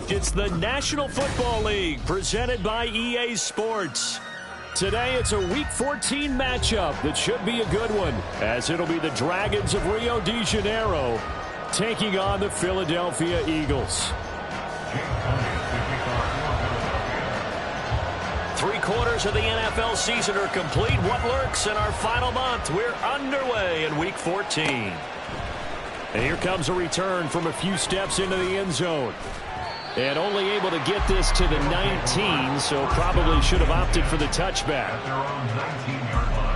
It's the National Football League presented by EA Sports. Today it's a Week 14 matchup that should be a good one, as it'll be the Dragons of Rio de Janeiro taking on the Philadelphia Eagles. 3/4 of the NFL season are complete. What lurks in our final month? We're underway in Week 14. And here comes a return from a few steps into the end zone. And only able to get this to the 19, so probably should have opted for the touchback. At their own 19-yard line.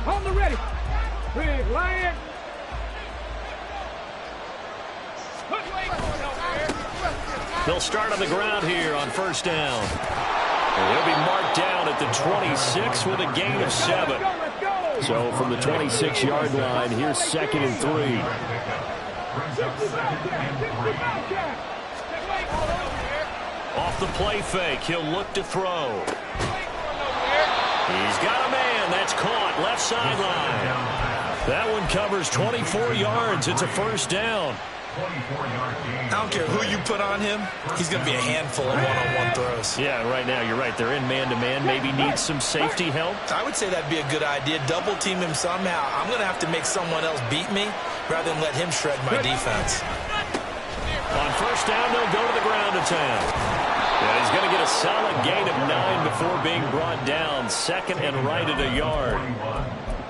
On the ready. Big Lion. They'll start on the ground here on first down. And he'll be marked down at the 26 with a gain of 7. So from the 26-yard line, here's 2nd and 3. Off the play fake, he'll look to throw. He's got a man. That's caught left sideline. That one covers 24 yards. It's a first down. I don't care who you put on him. He's going to be a handful of one-on-one throws. Yeah, right now you're right. They're in man-to-man. Maybe needs some safety help. I would say that'd be a good idea. Double team him somehow. I'm going to have to make someone else beat me rather than let him shred my defense. On first down, they'll go to the ground to town. Yeah, he's going to get a solid gain of 9 before being brought down. 2nd and right at a yard.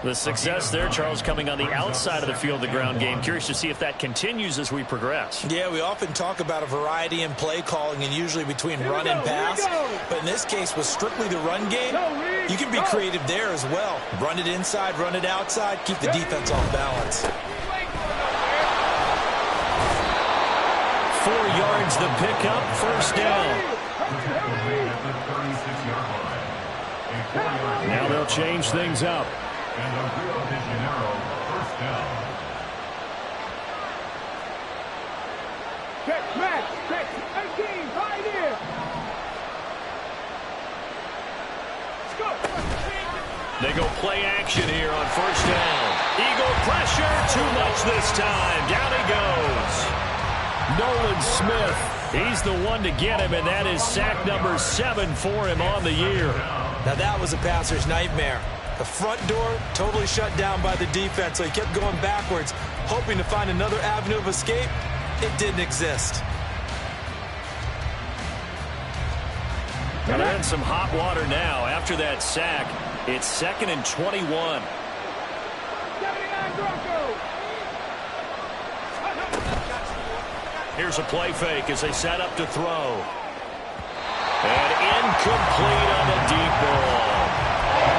The success there, Charles, coming on the outside of the field, the ground game. Curious to see if that continues as we progress. Yeah, we often talk about a variety in play calling and usually between run and pass. But in this case, with strictly the run game, you can be creative there as well. Run it inside, run it outside, keep the defense off balance. 4 yards the pickup, first down. Now they'll change things up. And the Rio de Janeiro first down. Check, match, check, 18, right here. Let's go. They go play action here on first down. Eagle pressure, too much this time. Down he goes. Nolan Smith, he's the one to get him, and that is sack number 7 for him on the year. Now that was a passer's nightmare. The front door totally shut down by the defense, so he kept going backwards, hoping to find another avenue of escape. It didn't exist. Now they're in some hot water now. After that sack, it's 2nd and 21. 79 Broncos. Here's a play fake as they set up to throw. And incomplete on the deep ball.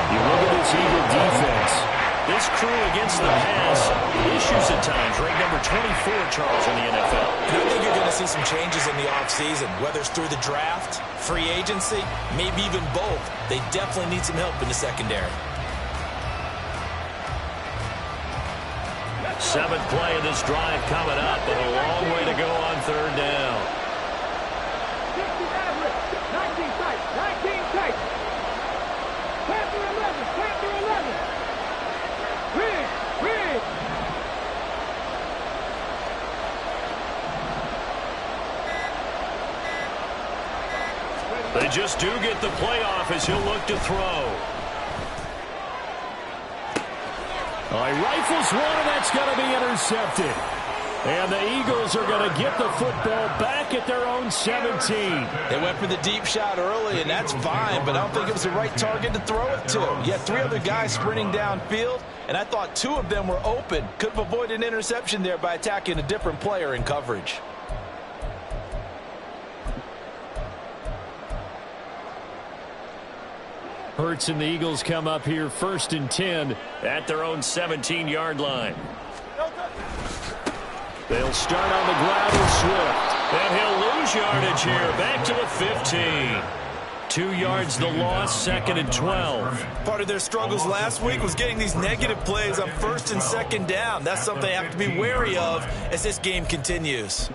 You look at this Eagle defense. This crew against the pass, issues at times. Ranked number 24, Charles, in the NFL. And I think you're going to see some changes in the offseason, whether it's through the draft, free agency, maybe even both. They definitely need some help in the secondary. 7th play of this drive coming up, but a long way to go on third down. 60 average, 19 tight, 19 tight. Panther 11, Panther 11. Big, big. They just do get the playoff as he'll look to throw. He rifles one, and that's going to be intercepted. And the Eagles are going to get the football back at their own 17. They went for the deep shot early, and that's fine, but I don't think it was the right target to throw it to. You had 3 other guys sprinting downfield, and I thought 2 of them were open. Could have avoided an interception there by attacking a different player in coverage. Hurts and the Eagles come up here 1st and 10 at their own 17-yard line. They'll start on the ground with Swift. And he'll lose yardage here back to the 15. 2 yards the loss, 2nd and 12. Part of their struggles last week was getting these negative plays on 1st and 2nd down. That's something they have to be wary of as this game continues.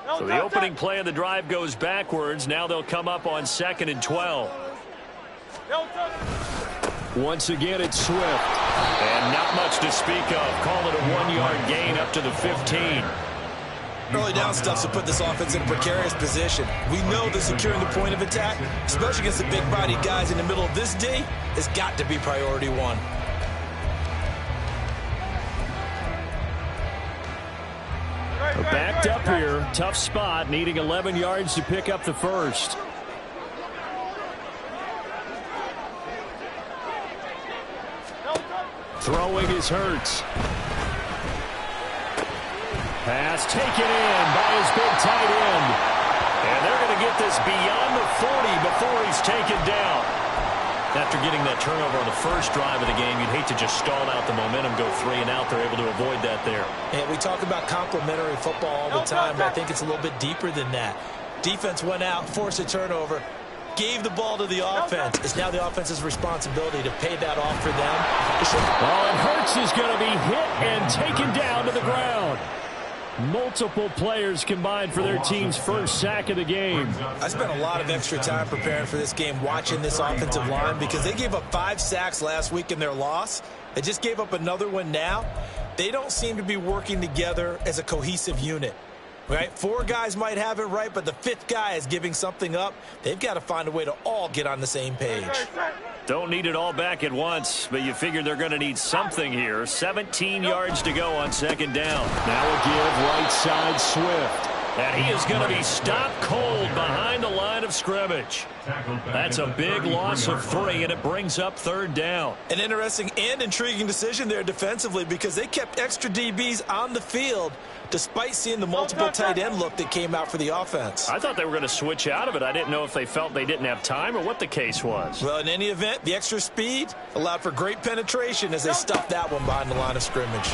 So the opening play of the drive goes backwards. Now they'll come up on 2nd and 12. Once again, it's Swift. And not much to speak of. Call it a 1-yard gain up to the 15. Early down stuff to put this offense in a precarious position. We know that securing the point of attack, especially against the big-bodied guys in the middle of this D, has got to be priority one. Backed up here. Tough spot. Needing 11 yards to pick up the first. Throwing is Hurts. Pass taken in by his big tight end. And they're going to get this beyond the 40 before he's taken down. After getting that turnover on the first drive of the game, you'd hate to just stall out the momentum, go 3 and out. They're able to avoid that there. And we talk about complementary football all the time, but I think it's a little bit deeper than that. Defense went out, forced a turnover, gave the ball to the offense. It's now the offense's responsibility to pay that off for them. And Hurts is going to be hit and taken down to the ground. Multiple players combined for their team's first sack of the game. I spent a lot of extra time preparing for this game, watching this offensive line, because they gave up 5 sacks last week in their loss. They just gave up another one now. They don't seem to be working together as a cohesive unit. Right? 4 guys might have it right, but the 5th guy is giving something up. They've got to find a way to all get on the same page. Don't need it all back at once, but you figure they're going to need something here. 17 yards to go on 2nd down. Now a give right side Swift. And he is going to be stopped cold behind the line of scrimmage. That's a big loss of 3, and it brings up 3rd down. An interesting and intriguing decision there defensively, because they kept extra DBs on the field despite seeing the multiple tight end look that came out for the offense. I thought they were going to switch out of it. I didn't know if they felt they didn't have time or what the case was. Well, in any event, the extra speed allowed for great penetration as they stuffed that one behind the line of scrimmage.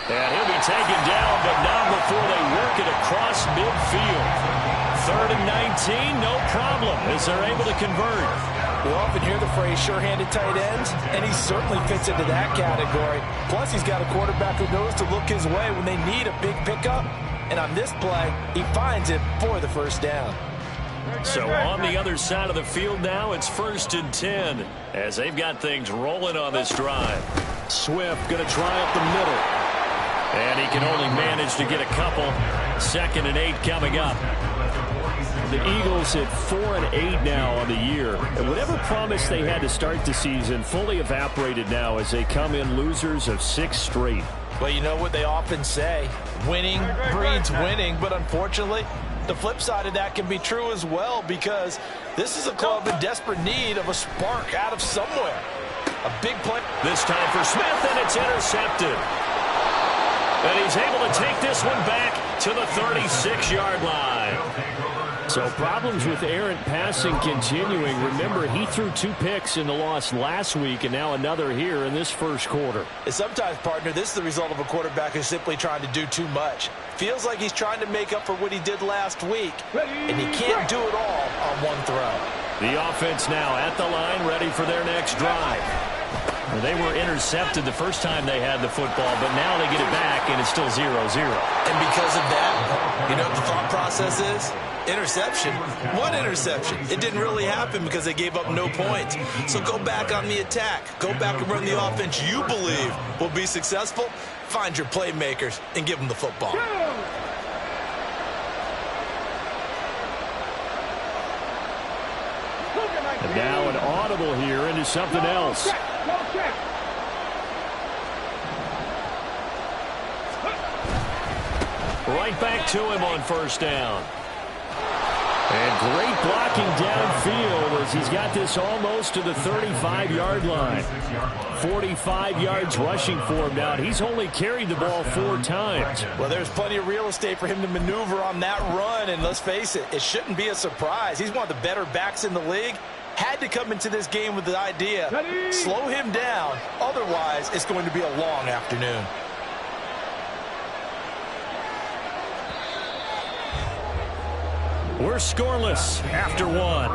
And he'll be taken down, but not before they work it across midfield. 3rd and 19, no problem, as they're able to convert. We often hear the phrase sure-handed tight ends, and he certainly fits into that category. Plus, he's got a quarterback who knows to look his way when they need a big pickup. And on this play, he finds it for the 1st down. So on the other side of the field now, it's 1st and 10, as they've got things rolling on this drive. Swift going to try up the middle. And he can only manage to get a couple. 2nd and 8 coming up. The Eagles at 4 and 8 now on the year. And whatever promise they had to start the season fully evaporated now as they come in losers of 6 straight. Well, you know what they often say, winning breeds winning, but unfortunately, the flip side of that can be true as well, because this is a club in desperate need of a spark out of somewhere. A big play. This time for Smith, and it's intercepted. And he's able to take this one back to the 36-yard line. So problems with errant passing continuing. Remember, he threw 2 picks in the loss last week, and now another here in this first quarter. And sometimes, partner, this is the result of a quarterback who's simply trying to do too much. Feels like he's trying to make up for what he did last week, and he can't do it all on one throw. The offense now at the line, ready for their next drive. They were intercepted the first time they had the football, but now they get it back, and it's still 0-0. And because of that, you know what the thought process is? Interception. What interception? It didn't really happen because they gave up no points. So go back on the attack. Go back and run the offense you believe will be successful. Find your playmakers and give them the football. And now an audible here into something else. Right back to him on 1st down. And great blocking downfield as he's got this almost to the 35-yard line. 45 yards rushing for him now. He's only carried the ball 4 times. Well, there's plenty of real estate for him to maneuver on that run, and let's face it, it shouldn't be a surprise. He's one of the better backs in the league. had to come into this game with the idea, slow him down, otherwise it's going to be a long afternoon. We're scoreless after one.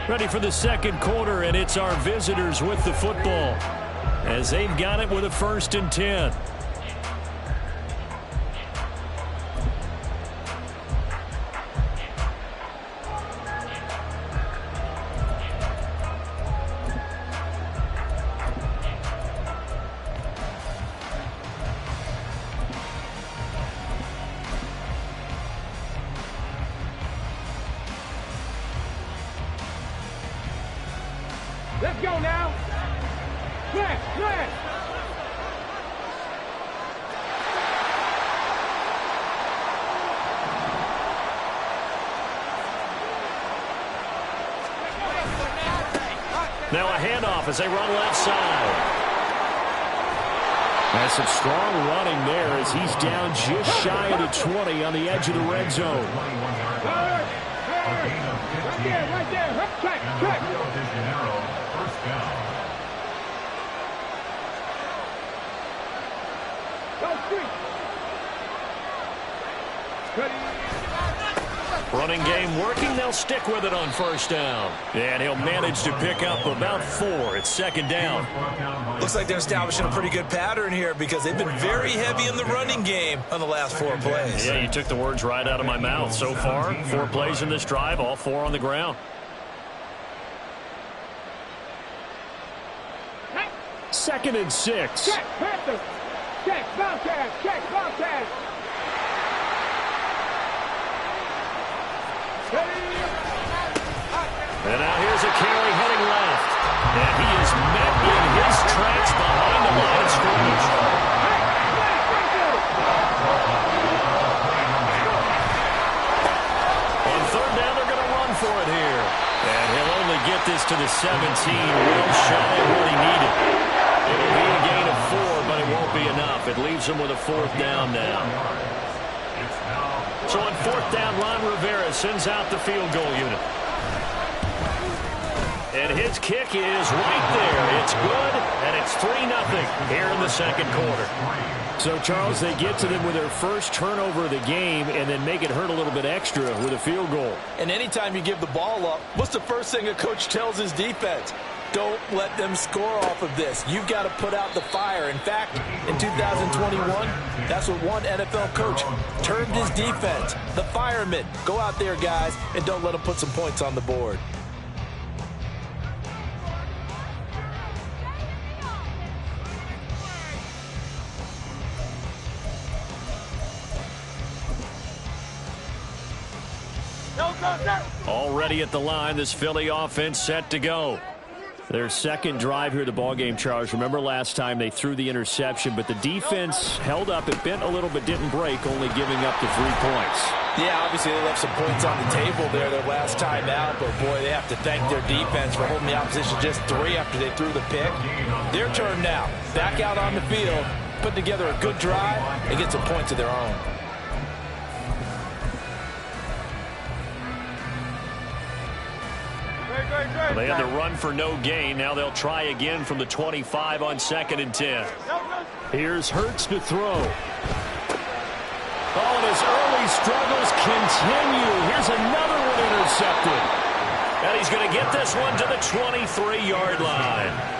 Ready for the second quarter, and it's our visitors with the football as they've got it with a 1st and 10. Let's go now. Flash, flash. Now a handoff as they run left side. Has some strong running there as he's down just shy of the 20 on the edge of the red zone. Right there. Check. Rio de Janeiro, 1st down. Go street. Running game working. They'll stick with it on 1st down. And he'll manage to pick up about 4. It's 2nd down. Looks like they're establishing a pretty good pattern here because they've been very heavy in the running game on the last 4 plays. Yeah, you took the words right out of my mouth. So far, 4 plays in this drive, all 4 on the ground. 2nd and 6. Check, Panther. Check, Bobcat. Check, Bobcat. And now here's a carry heading left. And he is met in his tracks behind the line of scrimmage. On 3rd down, they're going to run for it here. And he'll only get this to the 17, well shy of what he needed. It'll be a gain of 4, but it won't be enough. It leaves him with a 4th down now. So on 4th down, Ron Rivera sends out the field goal unit. And his kick is right there. It's good, and it's 3-0 here in the 2nd quarter. So, Charles, they get to them with their first turnover of the game and then make it hurt a little bit extra with a field goal. And anytime you give the ball up, what's the first thing a coach tells his defense? Don't let them score off of this. You've got to put out the fire. In fact, in 2021, that's what one NFL coach termed his defense, the firemen. Go out there, guys, and don't let them put some points on the board. Already at the line, this Philly offense set to go. Their second drive here, the ballgame, Charles. Remember last time they threw the interception, but the defense held up. It bent a little but didn't break, only giving up the 3 points. Yeah, obviously they left some points on the table there their last time out, but boy, they have to thank their defense for holding the opposition just 3 after they threw the pick. Their turn now. Back out on the field, put together a good drive, and get some points of their own. They had to run for no gain. Now they'll try again from the 25 on 2nd and 10. Here's Hurts to throw. Oh, and his early struggles continue. Here's another one intercepted. And he's going to get this one to the 23-yard line.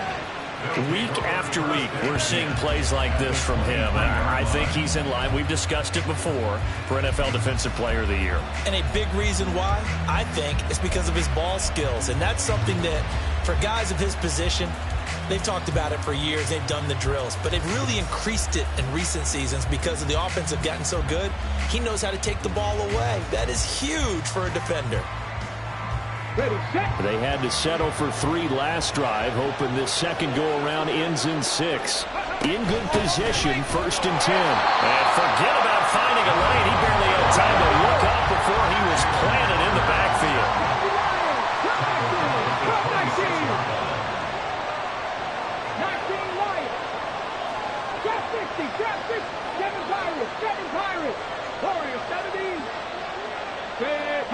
Week after week, we're seeing plays like this from him. I think he's in line. We've discussed it before for NFL Defensive Player of the Year. And a big reason why, I think, is because of his ball skills. And that's something that, for guys of his position, they've talked about it for years. They've done the drills. But they've really increased it in recent seasons because of the offense have gotten so good. He knows how to take the ball away. That is huge for a defender. They had to settle for 3 last drive, hoping this second go-around ends in 6. In good position, 1st and 10. And forget about finding a lane. He barely had time to look up before he was planted in the backfield. Kevin Pirates. Warriors 17.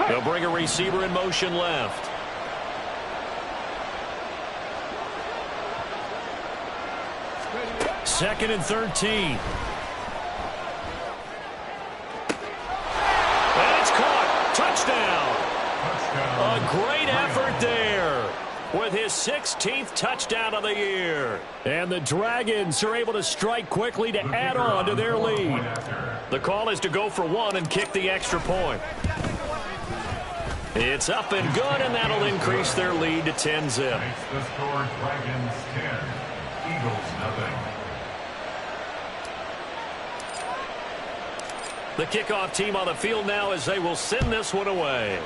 They'll bring a receiver in motion left. Second and 13. And it's caught. Touchdown. A great effort there with his 16th touchdown of the year. And the Dragons are able to strike quickly to add on to their lead. The call is to go for one and kick the extra point. It's up and good, and that'll increase their lead to 10-zip. Makes the score Dragons 10, Eagles nothing. The kickoff team on the field now as they will send this one away.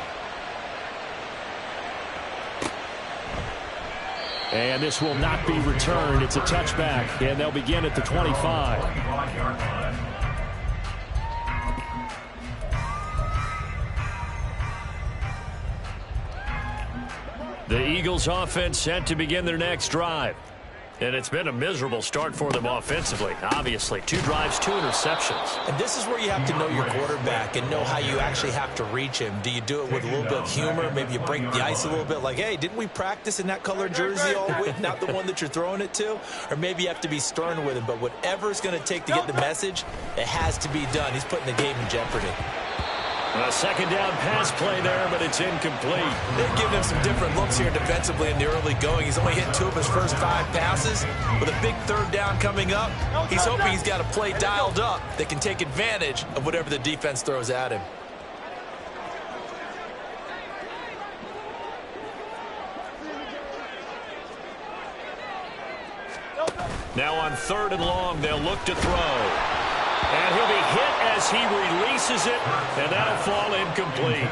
And this will not be returned. It's a touchback, and they'll begin at the 25. The Eagles offense set to begin their next drive. And it's been a miserable start for them offensively. Obviously, 2 drives, 2 interceptions. And this is where you have to know your quarterback and know how you actually have to reach him. Do you do it with a little bit of humor? Maybe you break the ice a little bit like, hey, didn't we practice in that color jersey all week, not the one that you're throwing it to? Or maybe you have to be stern with him. But whatever it's going to take to get the message, it has to be done. He's putting the game in jeopardy. A second down pass play there, but it's incomplete. They've given him some different looks here defensively in the early going. He's only hit 2 of his first 5 passes. With a big third down coming up, he's hoping he's got a play dialed up that can take advantage of whatever the defense throws at him. Now on 3rd and long, they'll look to throw. And he'll be hit as he releases it, and that'll fall incomplete.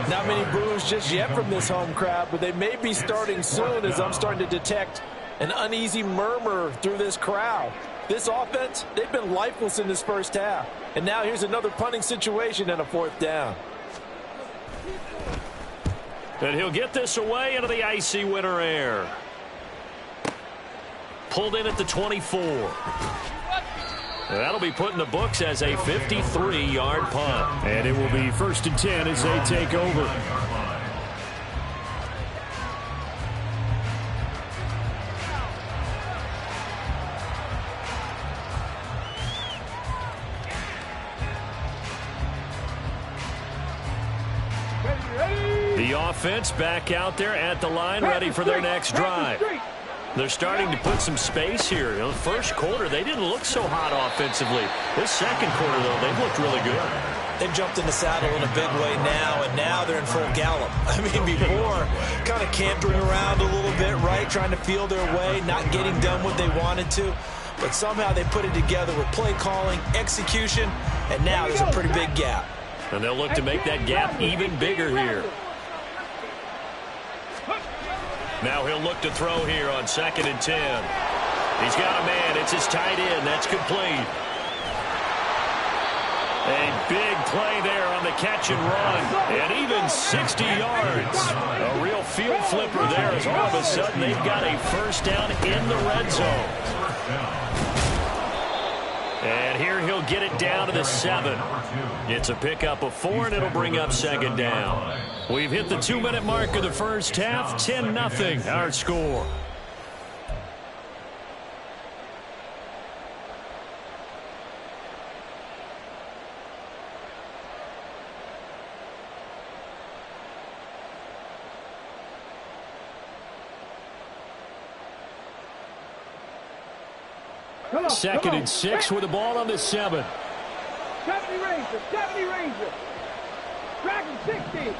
Not many boos just yet from this home crowd, but they may be starting soon as I'm starting to detect an uneasy murmur through this crowd. This offense, they've been lifeless in this first half. And now here's another punting situation and a 4th down. And he'll get this away into the icy winter air. Pulled in at the 24. That'll be put in the books as a 53-yard punt. And it will be 1st and 10 as they take over. The offense back out there at the line, ready for their next drive. They're starting to put some space here. In the first quarter, they didn't look so hot offensively. This second quarter, though, they've looked really good. They've jumped in the saddle in a big way now, and now they're in full gallop. I mean, before, kind of cantering around a little bit, right, trying to feel their way, not getting done what they wanted to. But somehow they put it together with play calling, execution, and now there's a pretty big gap. And they'll look to make that gap even bigger here. Now he'll look to throw here on 2nd and 10. He's got a man. It's his tight end. That's complete. A big play there on the catch and run. And even 60 yards. A real field flipper there as all of a sudden they've got a 1st down in the red zone. And here he'll get it down to the 7. It's a pickup of 4, and it'll bring up 2nd down. We've hit the 2-minute mark of the first half. 10-0 our score. Second and 6 with the ball on the 7. 70 Rangers, 70 Rangers. Dragon 60.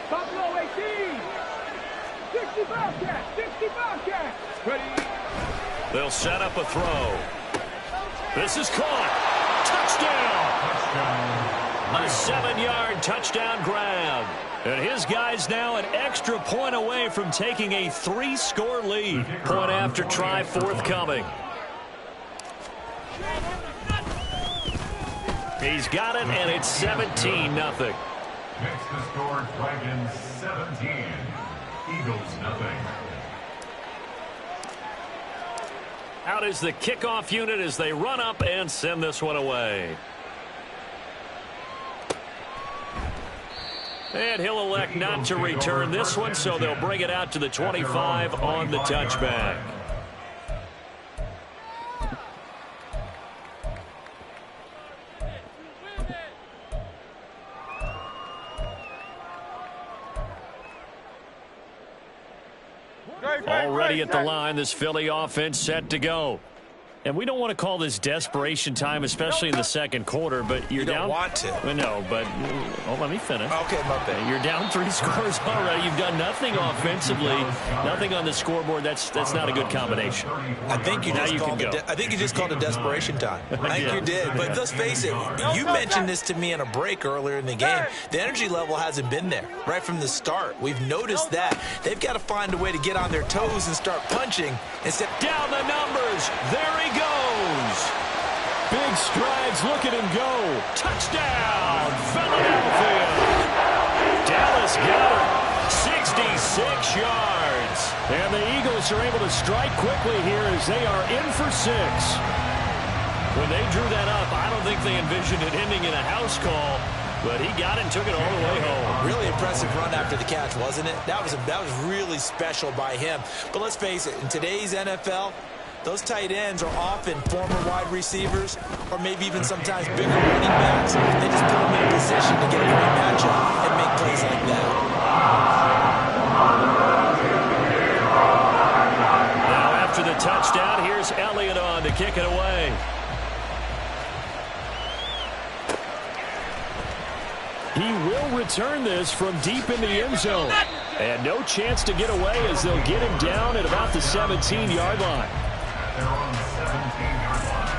Buffalo 18. 60 Bobcats, 60 Bobcats. Ready. They'll set up a throw. This is caught. Touchdown. A 7-yard touchdown grab. And his guys now an extra point away from taking a 3-score lead. Point after try forthcoming. He's got it, and it's 17-0. Next to score, Dragons 17, Eagles nothing. Out is the kickoff unit as they run up and send this one away. And he'll elect not to return this one, so they'll bring it out to the 25 on the touchback. Already at the line, this Philly offense set to go. And we don't want to call this desperation time, especially in the second quarter, but you're down. You don't want to. Well, no, but let me finish. Okay, my bad. You're down 3 scores already. You've done nothing offensively, nothing on the scoreboard. That's not a good combination. I think you just called it desperation time. I think you did. But let's face it, you mentioned this to me in a break earlier in the game. The energy level hasn't been there right from the start. We've noticed that. They've got to find a way to get on their toes and start punching instead. Down the numbers. There he goes. Big strides. Look at him go. Touchdown, Philadelphia. Dallas got it. 66 yards. And the Eagles are able to strike quickly here as they are in for 6. When they drew that up, I don't think they envisioned it ending in a house call, but he got it and took it all the way home. Really impressive run after the catch, wasn't it? That was really special by him. But let's face it, in today's NFL, those tight ends are often former wide receivers or maybe even sometimes bigger running backs. They just put them in a position to get a great matchup and make plays like that. Now after the touchdown, here's Elliott on to kick it away. He will return this from deep in the end zone. And no chance to get away as they'll get him down at about the 17-yard line. They're on the 17-yard line.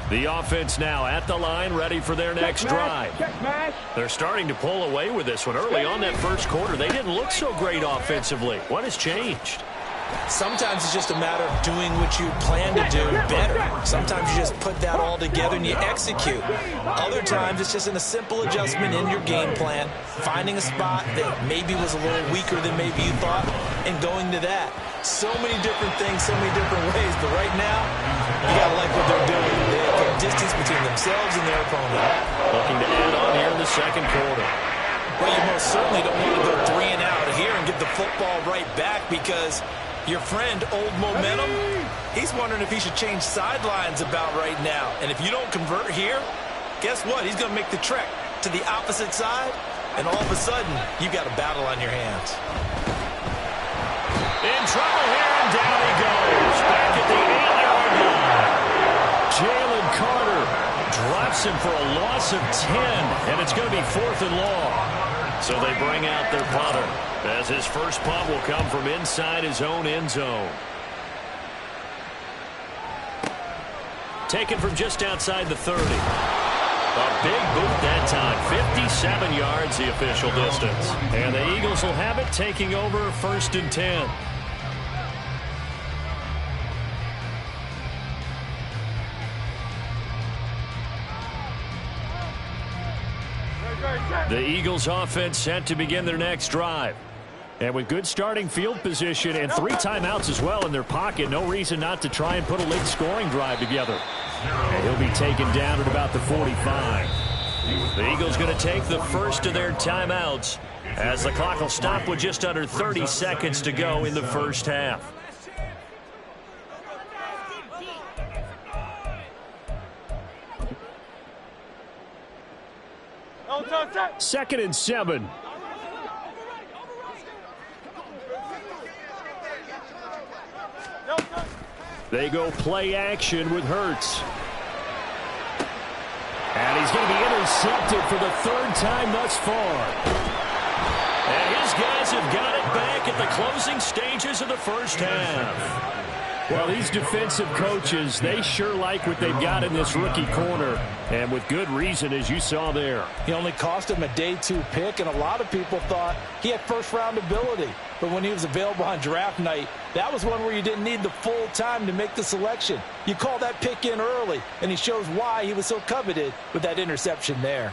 The offense now at the line, ready for their next drive. They're starting to pull away with this one. Early on that first quarter, they didn't look so great offensively. What has changed? Sometimes it's just a matter of doing what you plan to do better. Sometimes you just put that all together and you execute. Other times it's just in a simple adjustment in your game plan, finding a spot that maybe was a little weaker than maybe you thought, and going to that. So many different things, so many different ways, but right now, you got to like what they're doing. They put distance between themselves and their opponent. Looking to add on here in the second quarter. Well, you most certainly don't want to go 3 and out here and get the football right back, because your friend, Old Momentum, he's wondering if he should change sidelines about right now. And if you don't convert here, guess what? He's going to make the trek to the opposite side, and all of a sudden, you've got a battle on your hands. In trouble here, and down he goes. Back at the 8-yard line. Jalen Carter drops him for a loss of 10, and it's going to be 4th and long. So they bring out their punter, as his first punt will come from inside his own end zone. Taken from just outside the 30. A big boot that time. 57 yards the official distance. And the Eagles will have it, taking over 1st and 10. The Eagles offense set to begin their next drive. And with good starting field position and 3 timeouts as well in their pocket, no reason not to try and put a late scoring drive together. And he'll be taken down at about the 45. The Eagles going to take the first of their timeouts as the clock will stop with just under 30 seconds to go in the first half. Second and 7. They go play action with Hurts. And he's going to be intercepted for the 3rd time thus far. And his guys have got it back at the closing stages of the first half. Well, these defensive coaches, they sure like what they've got in this rookie corner, and with good reason, as you saw there. He only cost him a day 2 pick, and a lot of people thought he had first-round ability. But when he was available on draft night, that was one where you didn't need the full time to make the selection. You call that pick in early, and he shows why he was so coveted with that interception there.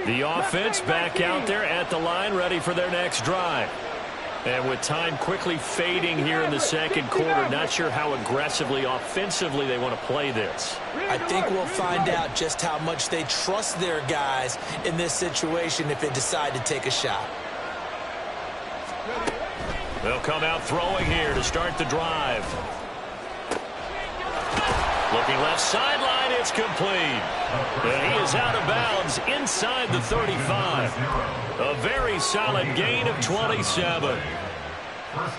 The offense back out there at the line, ready for their next drive. And with time quickly fading here in the second quarter, not sure how aggressively, offensively they want to play this. I think we'll find out just how much they trust their guys in this situation if they decide to take a shot. They'll come out throwing here to start the drive. Looking left sideline, it's complete. And he is out of bounds inside the 35. A very solid gain of 27.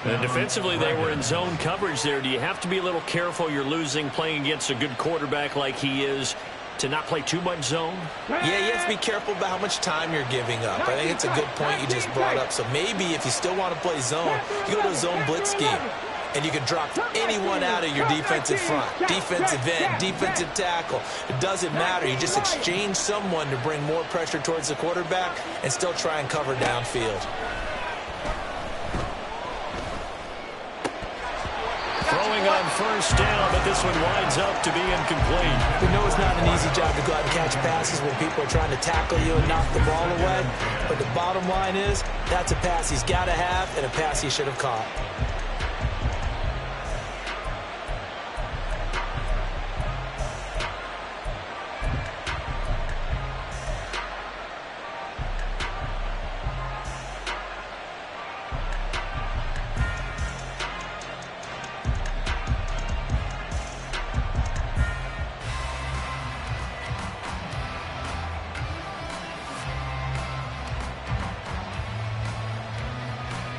And defensively, they were in zone coverage there. Do you have to be a little careful? You're losing playing against a good quarterback like he is to not play too much zone? Yeah, you have to be careful about how much time you're giving up. I think it's a good point you just brought up. So maybe if you still want to play zone, you go to a zone blitz scheme. And you can drop anyone out of your defensive front. Defensive end, defensive tackle. It doesn't matter. You just exchange someone to bring more pressure towards the quarterback and still try and cover downfield. Throwing on first down, but this one winds up to be incomplete. We know it's not an easy job to go out and catch passes when people are trying to tackle you and knock the ball away. But the bottom line is, that's a pass he's got to have and a pass he should have caught.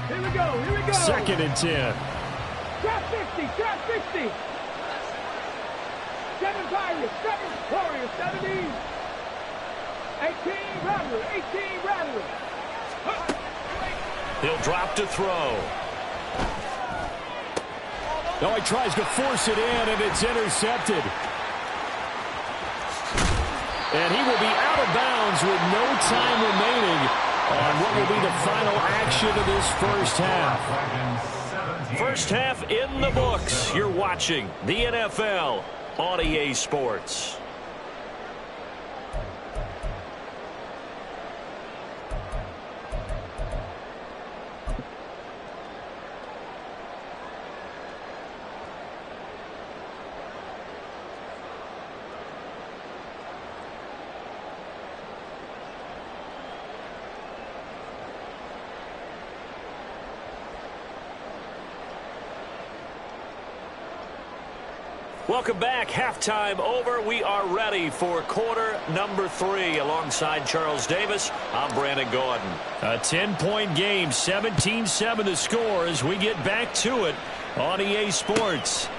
Here we go. 2nd and 10. Trap 60, trap 60. 7 Pirates, 7 Warriors, 17. 18 Rattlers, 18 Rattlers. He'll drop to throw. No, he tries to force it in, and it's intercepted. And he will be out of bounds with no time remaining on what will be the final action of this first half. First half in the books. You're watching the NFL on EA Sports. Welcome back. Halftime over. We are ready for quarter number 3. Alongside Charles Davis, I'm Brandon Gaudin. A 10-point game, 17-7 the score as we get back to it on EA Sports.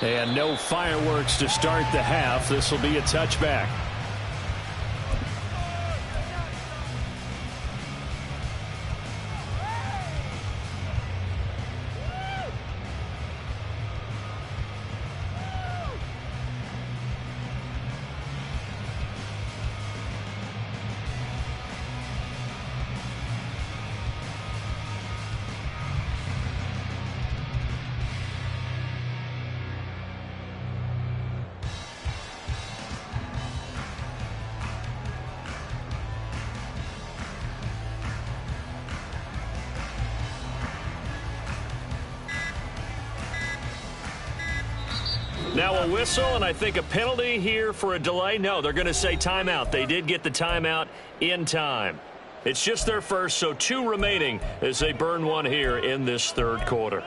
And no fireworks to start the half. This will be a touchback. Now a whistle, and I think a penalty here for a delay. No, they're going to say timeout. They did get the timeout in time. It's just their first, so 2 remaining as they burn one here in this third quarter.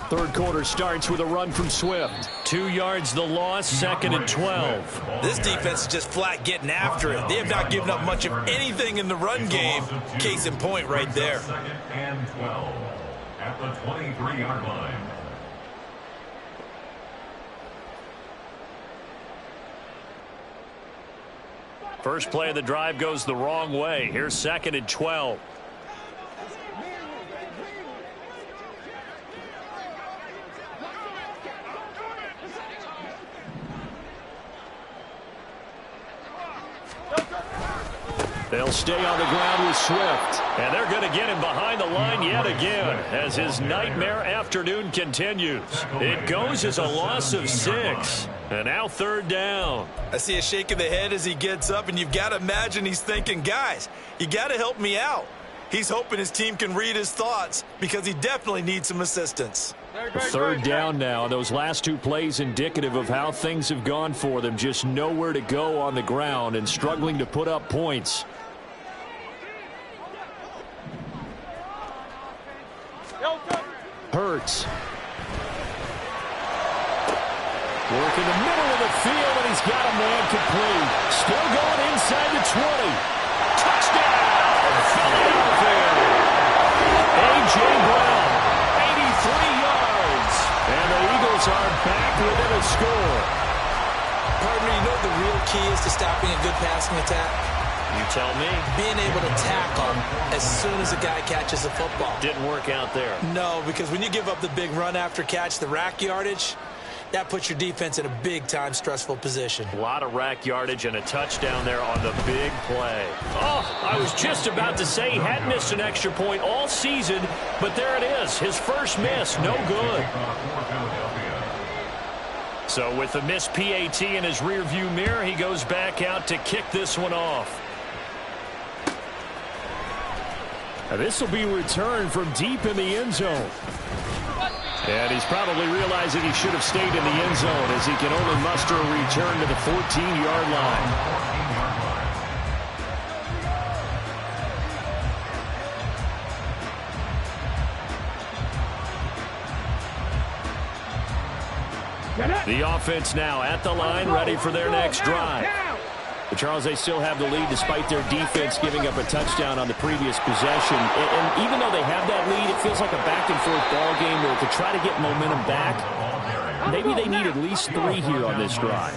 Third quarter starts with a run from Swift. 2 yards the loss, 2nd and 12. This defense is just flat getting after it. They have not given up much of anything in the run game. Case in point right there. at the 23-yard line. First play of the drive goes the wrong way. Here's 2nd and 12. They'll stay on the ground with Swift. And they're going to get him behind the line yet again as his nightmare afternoon continues. It goes as a loss of 6. And now 3rd down. I see a shake of the head as he gets up, and you've got to imagine he's thinking, guys, you got to help me out. He's hoping his team can read his thoughts because he definitely needs some assistance. 3rd down now. Those last 2 plays indicative of how things have gone for them. Just nowhere to go on the ground and struggling to put up points. Hurts. Work in the middle of the field, and he's got a man complete. Still going inside the 20. Touchdown, Philadelphia. A.J. Brown, 83 yards. And the Eagles are back within a score. Partner, you know what the real key is to stopping a good passing attack? You tell me. Being able to tackle as soon as a guy catches the football. Didn't work out there. No, because when you give up the big run after catch, the rack yardage, that puts your defense in a big-time stressful position. A lot of rack yardage and a touchdown there on the big play. Oh, I was just about to say he hadn't missed an extra point all season, but there it is. His first miss, no good. So with the missed PAT in his rearview mirror, he goes back out to kick this one off. Now this will be returned from deep in the end zone. And he's probably realizing he should have stayed in the end zone as he can only muster a return to the 14-yard line. The offense now at the line, ready for their next drive. But Charles, they still have the lead despite their defense giving up a touchdown on the previous possession. And even though they have that lead, it feels like a back-and-forth ball game where to try to get momentum back, maybe they need at least 3 here on this drive.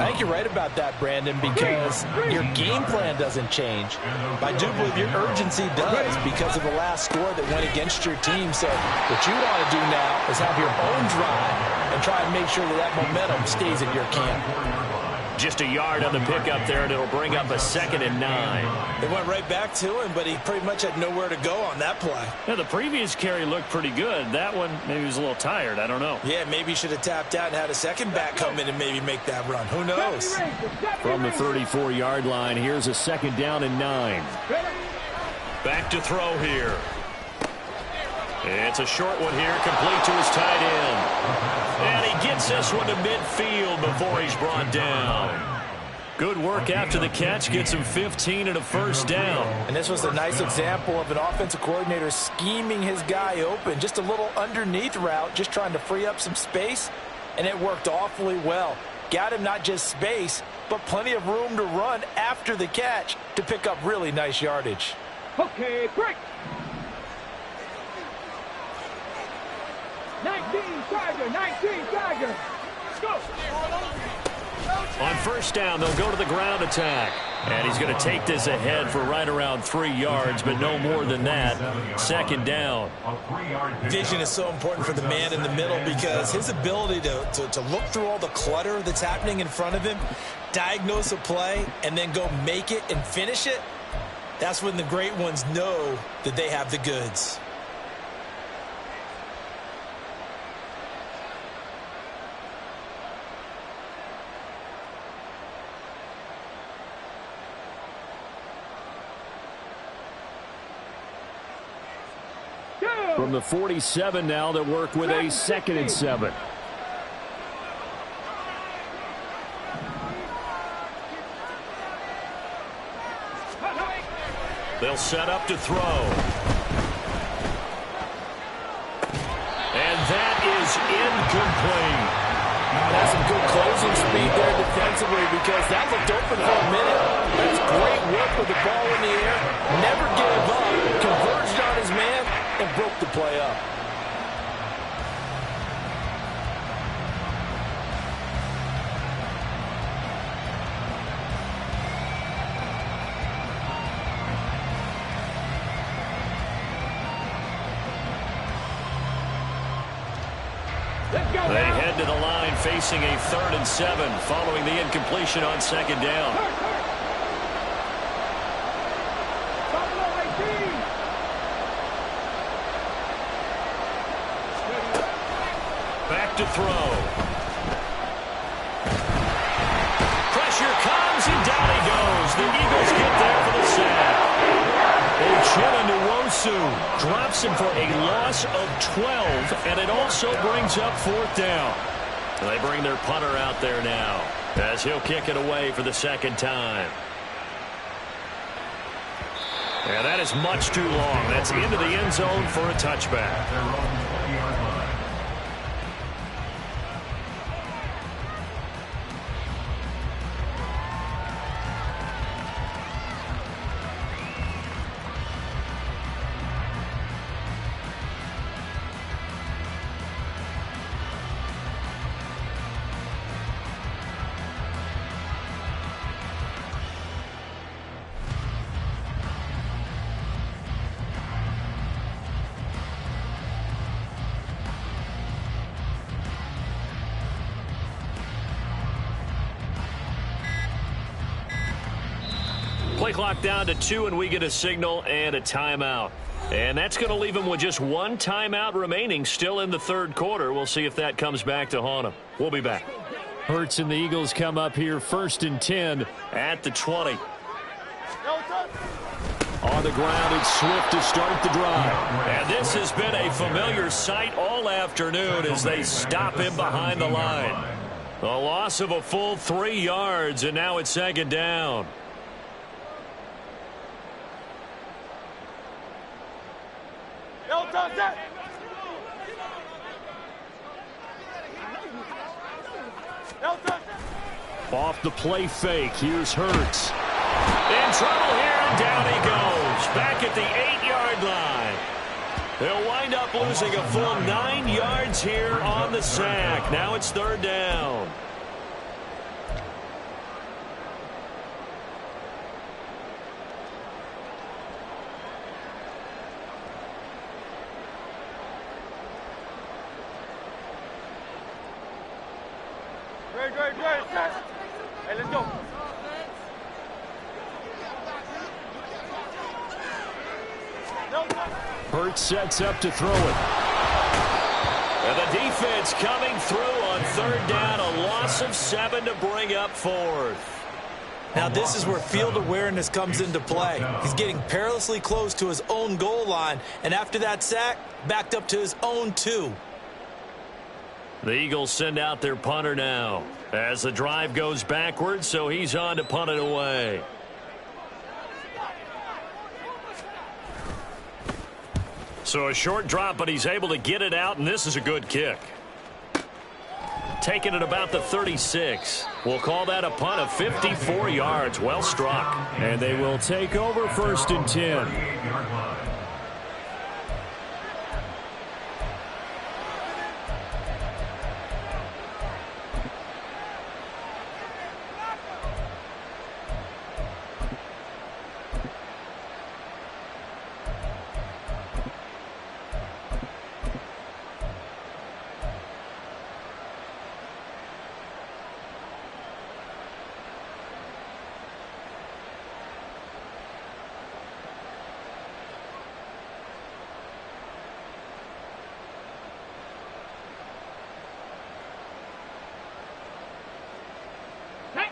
I think you're right about that, Brandon, because your game plan doesn't change. I do believe your urgency does because of the last score that went against your team. So what you want to do now is have your own drive and try and make sure that that momentum stays in your camp. Just a yard on the pickup there, and it'll bring up a 2nd and 9. They went right back to him, but he pretty much had nowhere to go on that play. Yeah, the previous carry looked pretty good. That one, maybe he was a little tired. I don't know. Yeah, maybe he should have tapped out and had a second back come in and maybe make that run. Who knows? From the 34-yard line, here's a 2nd down and 9. Back to throw here. It's a short one here, complete to his tight end. And he gets this one to midfield before he's brought down. Good work after the catch, gets him 15 and a 1st down. And this was a nice example of an offensive coordinator scheming his guy open. Just a little underneath route, just trying to free up some space, and it worked awfully well. Got him not just space, but plenty of room to run after the catch to pick up really nice yardage. Okay, break. 19 Tiger. Go. On 1st down, they'll go to the ground attack. And he's going to take this ahead for right around 3 yards, but no more than that. 2nd down. Vision is so important for the man in the middle because his ability to look through all the clutter that's happening in front of him, diagnose a play, and then go make it and finish it, that's when the great ones know that they have the goods. From the 47 now, they'll work with a 2nd and 7. They'll set up to throw. And that is incomplete. That's some good closing speed there defensively because that looked open for a minute. That's great work with the ball in the air. Never gave up. Converged on his man and broke the play up. Let's go They now. head to the line facing a 3rd and 7 following the incompletion on 2nd down. Buffalo 18. Back to throw. Pressure comes, and down he goes. The Eagles get there for the sack. Uchenna Nwosu drops him for a loss of 12, and it also brings up 4th down. They bring their punter out there now as he'll kick it away for the 2nd time. And that is much too long. That's into the end zone for a touchback. Their own 20-yard line. Play clock down to 2, and we get a signal and a timeout. And that's going to leave him with just 1 timeout remaining still in the 3rd quarter. We'll see if that comes back to haunt him. We'll be back. Hurts and the Eagles come up here 1st and 10 at the 20. On the ground, it's Swift to start the drive. And this has been a familiar sight all afternoon as they stop him behind the line. A loss of a full 3 yards, and now it's 2nd down. Off the play fake, here's Hurts. In trouble here, and down he goes. Back at the 8-yard line. They'll wind up losing a full 9 yards here on the sack. Now it's 3rd down. Hey, let's go. Hurts sets up to throw it. And the defense coming through on 3rd down. A loss of 7 to bring up 4th. Now this is where field awareness comes into play. He's getting perilously close to his own goal line, and after that sack, backed up to his own 2. The Eagles send out their punter now as the drive goes backwards, so he's on to punt it away. So a short drop, but he's able to get it out, and this is a good kick. Taking it about the 36. We'll call that a punt of 54 yards. Well struck. And they will take over 1st and 10. 38-yard line.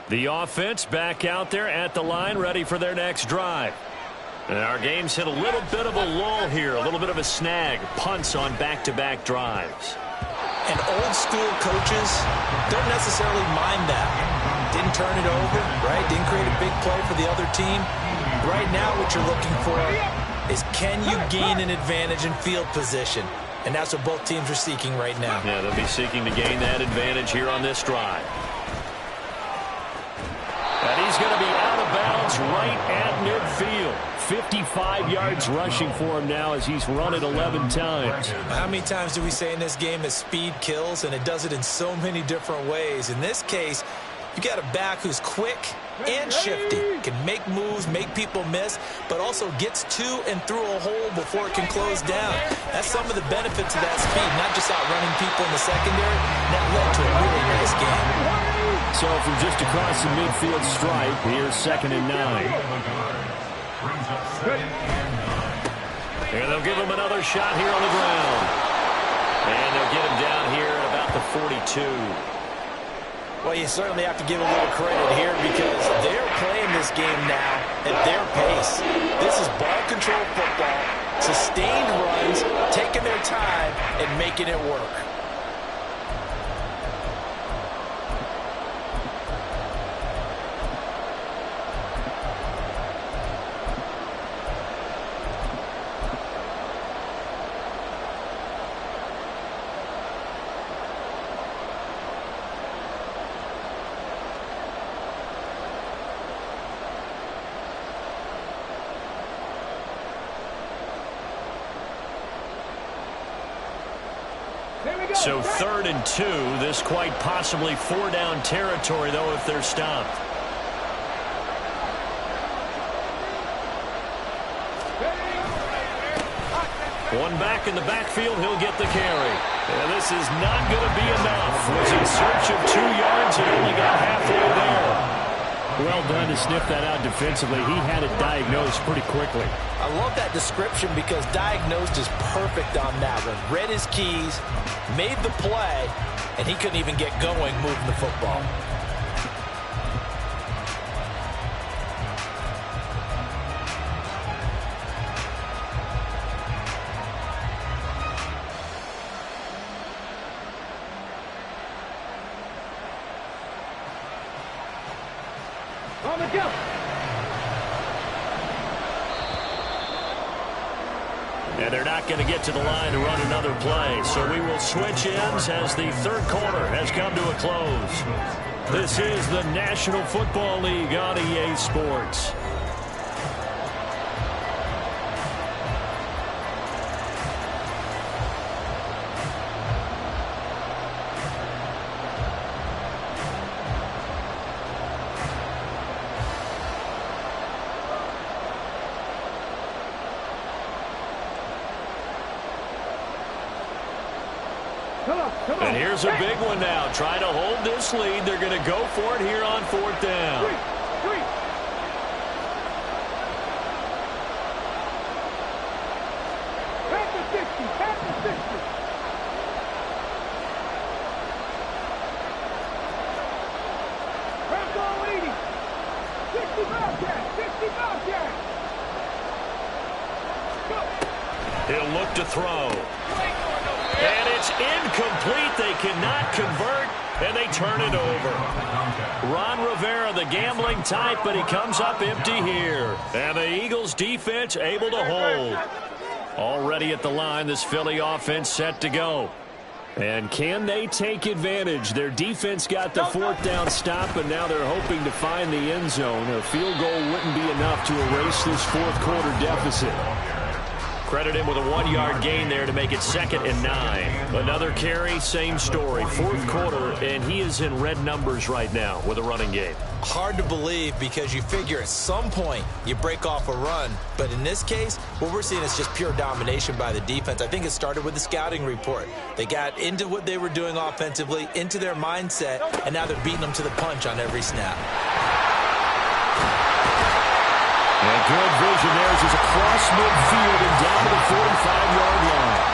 The offense back out there at the line, ready for their next drive. And our game's hit a little bit of a lull here, a little bit of a snag. Punts on back-to-back drives. And old school coaches don't necessarily mind that. Didn't turn it over, right? Didn't create a big play for the other team. Right now what you're looking for is can you gain an advantage in field position? And that's what both teams are seeking right now. Yeah, they'll be seeking to gain that advantage here on this drive. And he's going to be out of bounds right at midfield. 55 yards rushing for him now as he's run it 11 times. How many times do we say in this game that speed kills, and it does it in so many different ways? In this case, you got a back who's quick, and shifty. Can make moves, make people miss, but also gets to and through a hole before it can close down. That's some of the benefits of that speed, not just outrunning people in the secondary. That led to a really nice game. So from just across the midfield stripe, here's 2nd and 9. And they'll give him another shot here on the ground. And they'll get him down here at about the 42. Well, you certainly have to give a little credit here because they're playing this game now at their pace. This is ball control football, sustained runs, taking their time, and making it work. So 3rd and 2. This quite possibly 4-down territory, though, if they're stopped. One back in the backfield. He'll get the carry. And this is not going to be enough. Was in search of 2 yards and only got halfway there. Well done to sniff that out defensively. He had it diagnosed pretty quickly. I love that description because diagnosed is perfect on that one. Read his keys, made the play, and he couldn't even get going moving the football. On the jump. And they're not going to get to the line to run another play. So we will switch ends as the 3rd quarter has come to a close. This is the National Football League on EA Sports. And here's a big one now. Trying to hold this lead. They're going to go for it here on 4th down. Three. Back to 60. Back to 60. Back on 80. 60 Bobcat. 60 Bobcat. He'll look to throw. And it's incomplete. They cannot convert, and they turn it over. Ron Rivera, the gambling type, but he comes up empty here. And the Eagles defense able to hold. Already at the line, this Philly offense set to go. And can they take advantage? Their defense got the 4th down stop, and now they're hoping to find the end zone. A field goal wouldn't be enough to erase this 4th quarter deficit. Credit him with a 1-yard gain there to make it 2nd and 9. Another carry, same story. 4th quarter, and he is in red numbers right now with a running game. Hard to believe because you figure at some point you break off a run. But in this case, what we're seeing is just pure domination by the defense. I think it started with the scouting report. They got into what they were doing offensively, into their mindset, and now they're beating them to the punch on every snap. And good vision there as he's across midfield and down to the 45-yard line.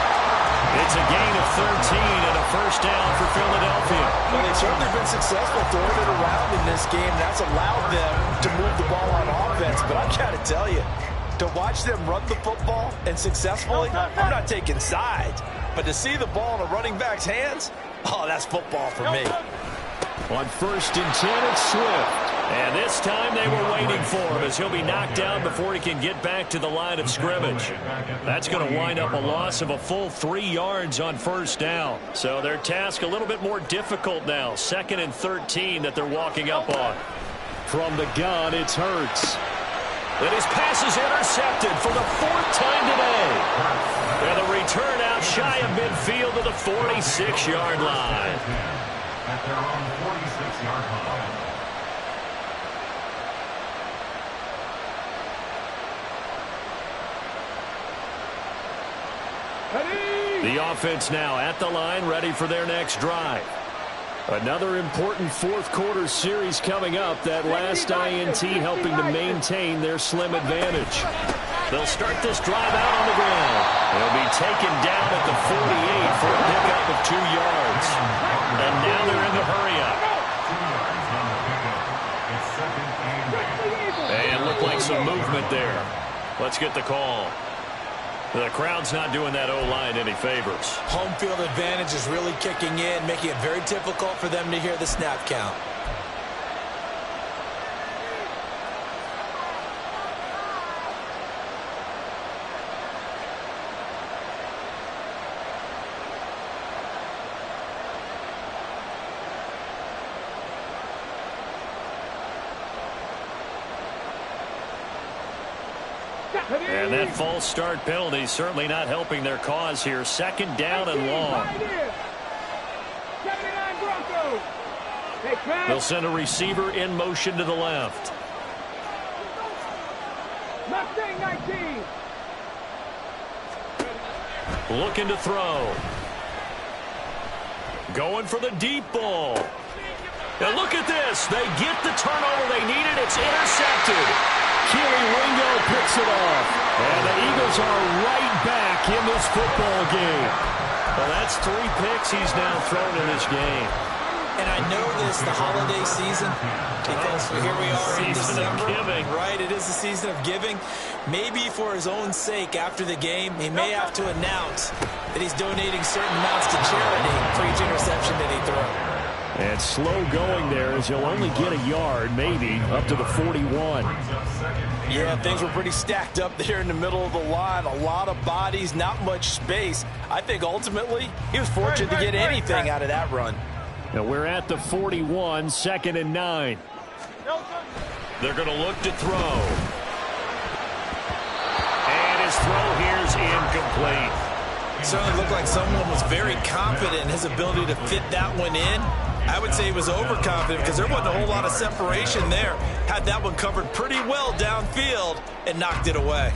It's a gain of 13 and a 1st down for Philadelphia. Well, they've certainly been successful throwing it around in this game. That's allowed them to move the ball on offense. But I've got to tell you, to watch them run the football and successfully, I'm not taking sides. But to see the ball in a running back's hands, oh, that's football for me. On 1st and 10, it's Swift. And this time they were waiting for him as he'll be knocked down before he can get back to the line of scrimmage. That's going to wind up a loss of a full 3 yards on 1st down. So their task a little bit more difficult now. 2nd and 13 that they're walking up on. From the gun, it's Hurts. And his pass is intercepted for the 4th time today. And the return out shy of midfield to the 46-yard line. At their own 46-yard line. The offense now at the line, ready for their next drive. Another important fourth quarter series coming up. That last INT helping to maintain their slim advantage. They'll start this drive out on the ground. They'll be taken down at the 48 for a pickup of 2 yards. And now they're in the hurry-up. And looked like some movement there. Let's get the call. The crowd's not doing that O-line any favors. Home field advantage is really kicking in, making it very difficult for them to hear the snap count. And that false start penalty certainly not helping their cause here. Second down and long. They'll send a receiver in motion to the left. Mustang 19. Looking to throw. Going for the deep ball. Now look at this. They get the turnover they needed. It's intercepted. Keely Ringo picks it off. And the Eagles are right back in this football game. Well, that's 3 picks he's now thrown in this game. And I know this, the holiday season, because here we are in December. Right, it is the season of giving. Maybe for his own sake, after the game, he may have to announce that he's donating certain amounts to charity for each interception that he throws. And slow going there as he'll only get a yard, maybe, up to the 41. Yeah, things were pretty stacked up there in the middle of the line. A lot of bodies, not much space. I think ultimately he was fortunate to get anything out of that run. Now we're at the 41, 2nd and 9. They're going to look to throw. And his throw here's incomplete. Certainly looked like someone was very confident in his ability to fit that one in. I would say he was overconfident because there wasn't a whole lot of separation there. Had that one covered pretty well downfield and knocked it away.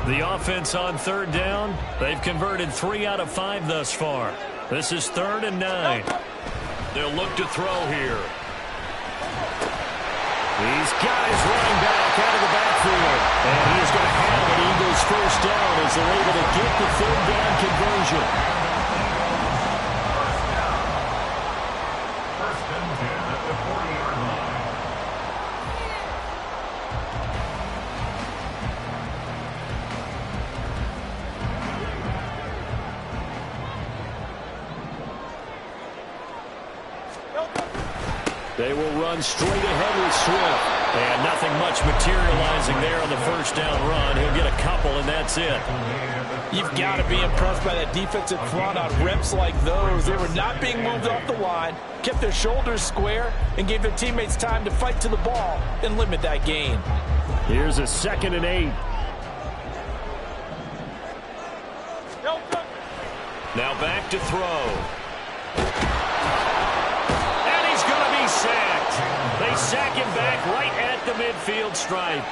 The offense on 3rd down. They've converted 3 out of 5 thus far. This is 3rd and 9. They'll look to throw here. He's got his running back out of the backfield. And he is going to have an Eagles first down as they're able to get the 3rd down conversion. First and 10 at the 40-yard line. They will run straight ahead with Swift. And nothing much materializing there on the first down run. He'll get a couple, and that's it. You've got to be impressed by that defensive front on reps like those. They were not being moved off the line, kept their shoulders square, and gave their teammates time to fight to the ball and limit that gain. Here's a 2nd and 8. Now back to throw. Sacked. They sack him back right at the midfield stripe.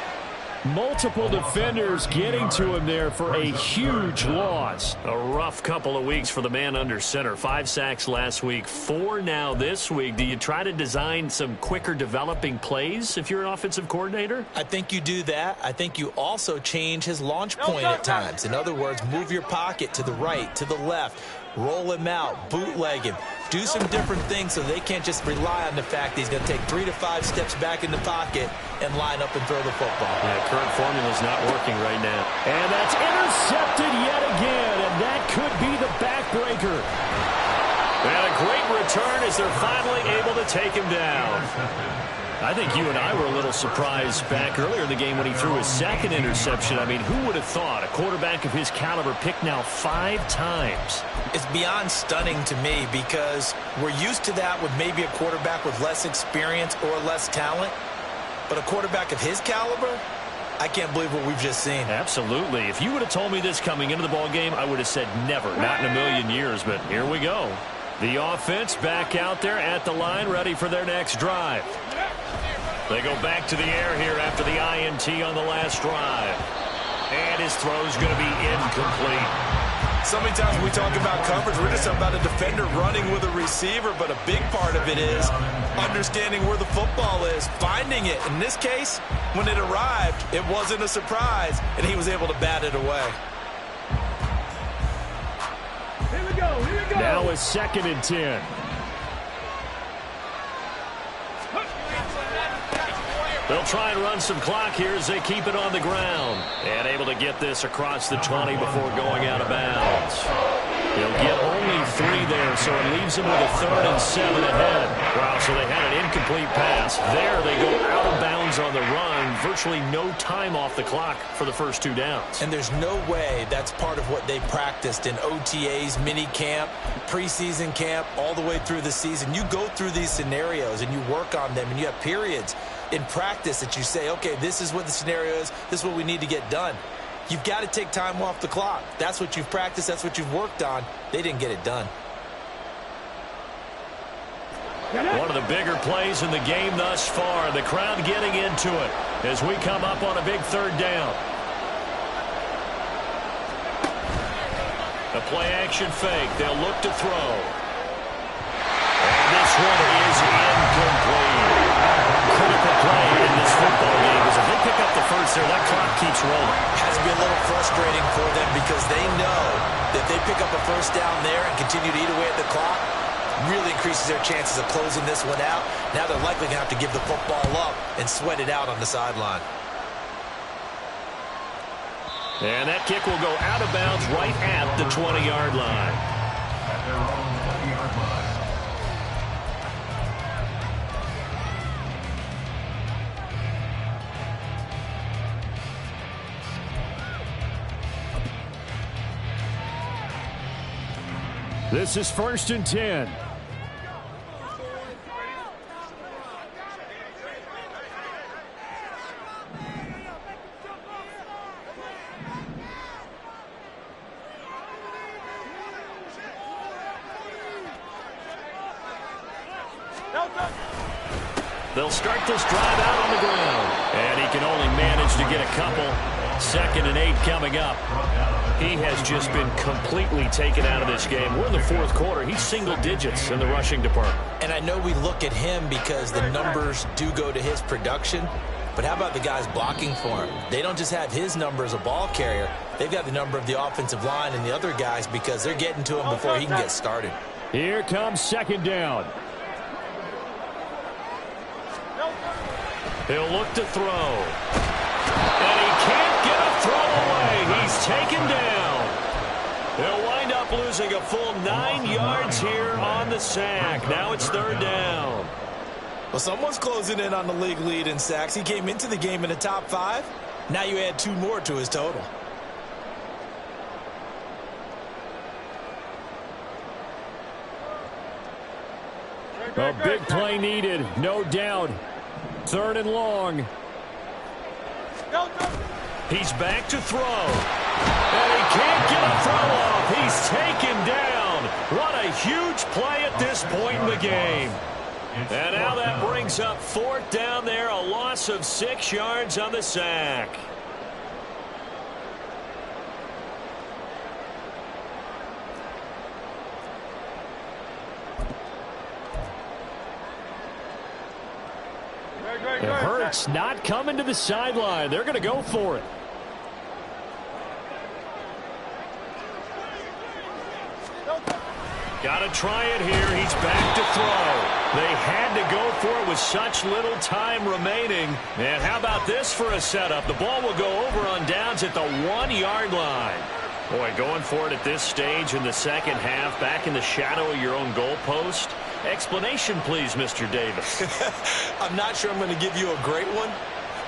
Multiple defenders getting to him there for a huge loss. A rough couple of weeks for the man under center. 5 sacks last week, 4 now this week. Do you try to design some quicker developing plays if you're an offensive coordinator? I think you do that. I think you also change his launch point at times. In other words, move your pocket to the right, to the left. Roll him out, bootleg him, do some different things so they can't just rely on the fact that he's going to take 3 to 5 steps back in the pocket and line up and throw the football. Yeah, current formula's not working right now. And that's intercepted yet again, and that could be the backbreaker. And a great return as they're finally able to take him down. I think you and I were a little surprised back earlier in the game when he threw his 2nd interception. I mean, who would have thought a quarterback of his caliber picked now 5 times? It's beyond stunning to me because we're used to that with maybe a quarterback with less experience or less talent. But a quarterback of his caliber, I can't believe what we've just seen. Absolutely. If you would have told me this coming into the ballgame, I would have said never, not in a million years. But here we go. The offense back out there at the line, ready for their next drive. They go back to the air here after the INT on the last drive. And his throw's going to be incomplete. So many times when we talk about coverage, we're just about a defender running with a receiver, but a big part of it is understanding where the football is, finding it. In this case, when it arrived, it wasn't a surprise, and he was able to bat it away. Here we go, here we go. Now it's 2nd and 10. They'll try and run some clock here as they keep it on the ground. And able to get this across the 20 before going out of bounds. They'll get only 3 there, so it leaves them with a 3rd and 7 ahead. Wow, so they had an incomplete pass. There they go out of bounds on the run. Virtually no time off the clock for the first 2 downs. And there's no way that's part of what they practiced in OTAs, mini camp, preseason camp, all the way through the season. You go through these scenarios and you work on them, and you have periods in practice that you say, okay, this is what the scenario is, this is what we need to get done. You've got to take time off the clock. That's what you've practiced, that's what you've worked on. They didn't get it done. One of the bigger plays in the game thus far. The crowd getting into it as we come up on a big 3rd down. A play-action fake. They'll look to throw. And this one is incomplete. Critical play in this football game is if they pick up the first there, that clock keeps rolling. Has to be a little frustrating for them because they know that if they pick up a first down there and continue to eat away at the clock, really increases their chances of closing this one out. Now they're likely going to have to give the football up and sweat it out on the sideline. And that kick will go out of bounds right at the 20-yard line. At their own 20-yard line. This is 1st and 10. They'll start this drive out on the ground. And he can only manage to get a couple. 2nd and 8 coming up. He has just been completely taken out of this game. We're in the 4th quarter. He's single digits in the rushing department. And I know we look at him because the numbers do go to his production. But how about the guys blocking for him? They don't just have his number as a ball carrier. They've got the number of the offensive line and the other guys because they're getting to him before he can get started. Here comes 2nd down. He'll look to throw. And he can't get a throw away. He's taken down. They'll wind up losing a full 9 yards here on the sack. Now it's 3rd down. Well, someone's closing in on the league lead in sacks. He came into the game in the top 5. Now you add 2 more to his total. A big play needed, no doubt. 3rd and long. He's back to throw. And he can't get a throw off. He's taken down. What a huge play at this point in the game. And now that brings up 4th down there. A loss of 6 yards on the sack. It hurts not coming to the sideline. They're going to go for it. Got to try it here. He's back to throw. They had to go for it with such little time remaining. And how about this for a setup? The ball will go over on downs at the 1-yard line. Boy, going for it at this stage in the second half, back in the shadow of your own goalpost. Explanation, please, Mr. Davis. I'm not sure I'm going to give you a great one,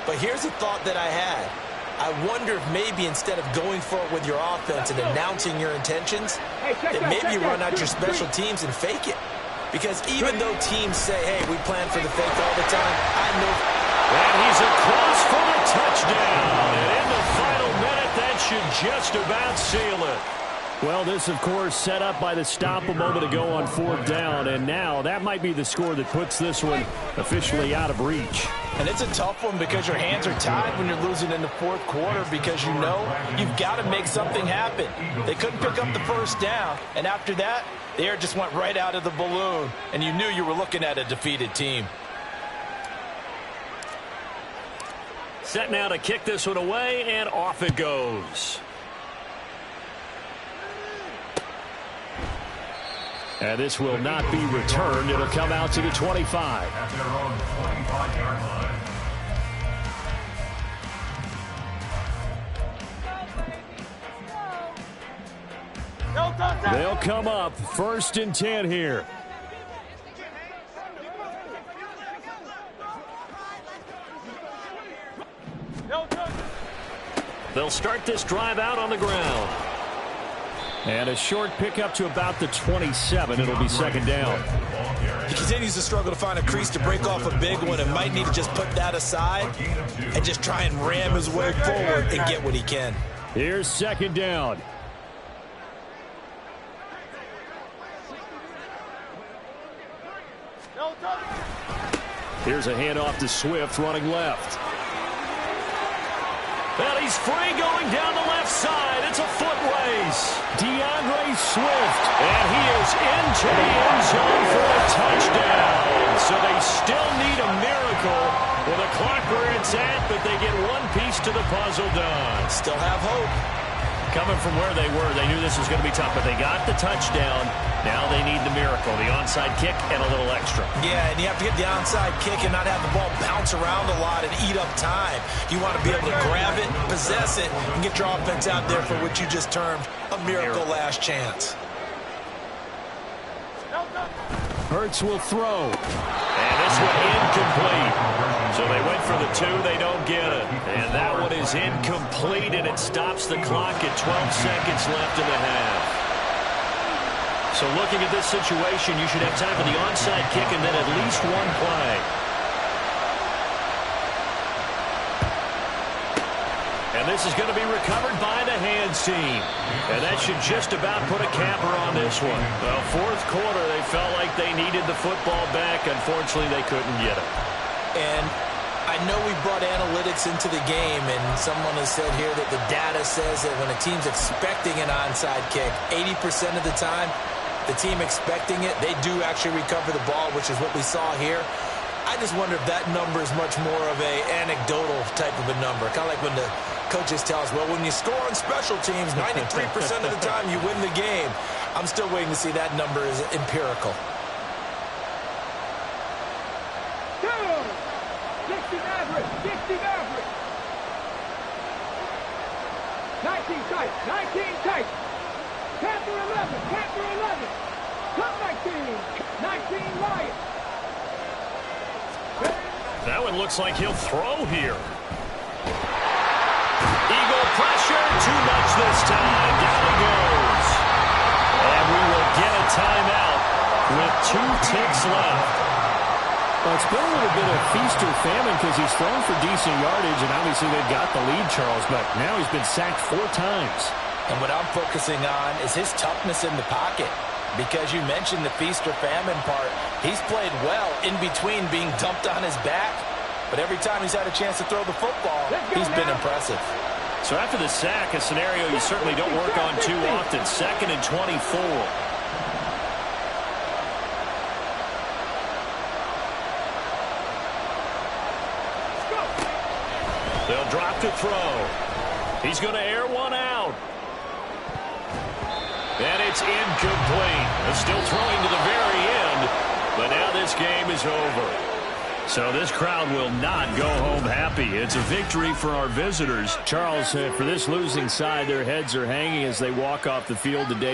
but here's a thought that I had. I wonder if maybe instead of going for it with your offense and announcing your intentions, that maybe you run out your special teams and fake it. Because even though teams say, hey, we plan for the fake all the time, I know. And he's across for the touchdown. And in the final minute, that should just about seal it. Well, this, of course, set up by the stop a moment ago on 4th down, and now that might be the score that puts this one officially out of reach. And it's a tough one because your hands are tied when you're losing in the 4th quarter because you know you've got to make something happen. They couldn't pick up the first down, and after that, the air just went right out of the balloon, and you knew you were looking at a defeated team. Set now to kick this one away, and off it goes. And this will not be returned. It'll come out to the 25. At their own 25-yard line. They'll come up 1st and 10 here. They'll start this drive out on the ground. And a short pickup to about the 27. It'll be 2nd down. He continues to struggle to find a crease to break off a big one and might need to just put that aside and just try and ram his way forward and get what he can. Here's 2nd down. Here's a handoff to Swift running left. And he's free going down the left side. It's a foot race. DeAndre Swift. And he is into the end zone for a touchdown. So they still need a miracle with the clock where it's at, but they get one piece to the puzzle done. Still have hope. Coming from where they were, they knew this was going to be tough, but they got the touchdown. Now they need the miracle, the onside kick and a little extra. Yeah, and you have to get the onside kick and not have the ball bounce around a lot and eat up time. You want to be able to grab it, possess it, and get your offense out there for what you just termed a miracle last chance. Hurts will throw. And this one incomplete. So they went for the 2, they don't get it. And that one is incomplete, and it stops the clock at 12 seconds left in the half. So looking at this situation, you should have time for the onside kick and then at least one play. And this is going to be recovered by the hands team. And that should just about put a capper on this one. Well, 4th quarter, they felt like they needed the football back. Unfortunately, they couldn't get it. And I know we brought analytics into the game, and someone has said here that the data says that when a team's expecting an onside kick, 80% of the time, the team expecting it, they do actually recover the ball, which is what we saw here. I just wonder if that number is much more of a anecdotal type of a number. Kind of like when the coaches tell us, well, when you score on special teams, 93% of the time you win the game. I'm still waiting to see that number is empirical. 19 tight, 19 tight. Panther 11, Panther 11. Come 19, 19 Lions. That one looks like he'll throw here. Eagle pressure, too much this time. Down he goes. And we will get a timeout with 2 ticks left. Well, it's been a little bit of feast or famine because he's thrown for decent yardage, and obviously they've got the lead, Charles, but now he's been sacked 4 times. And what I'm focusing on is his toughness in the pocket, because you mentioned the feast or famine part. He's played well in between being dumped on his back, but every time he's had a chance to throw the football, he's been impressive. So after the sack, a scenario you certainly don't work on too often. 2nd and 24. They'll drop to throw. He's going to air one out. And it's incomplete. They're still throwing to the very end, but now this game is over. So this crowd will not go home happy. It's a victory for our visitors. Charles, for this losing side, their heads are hanging as they walk off the field today.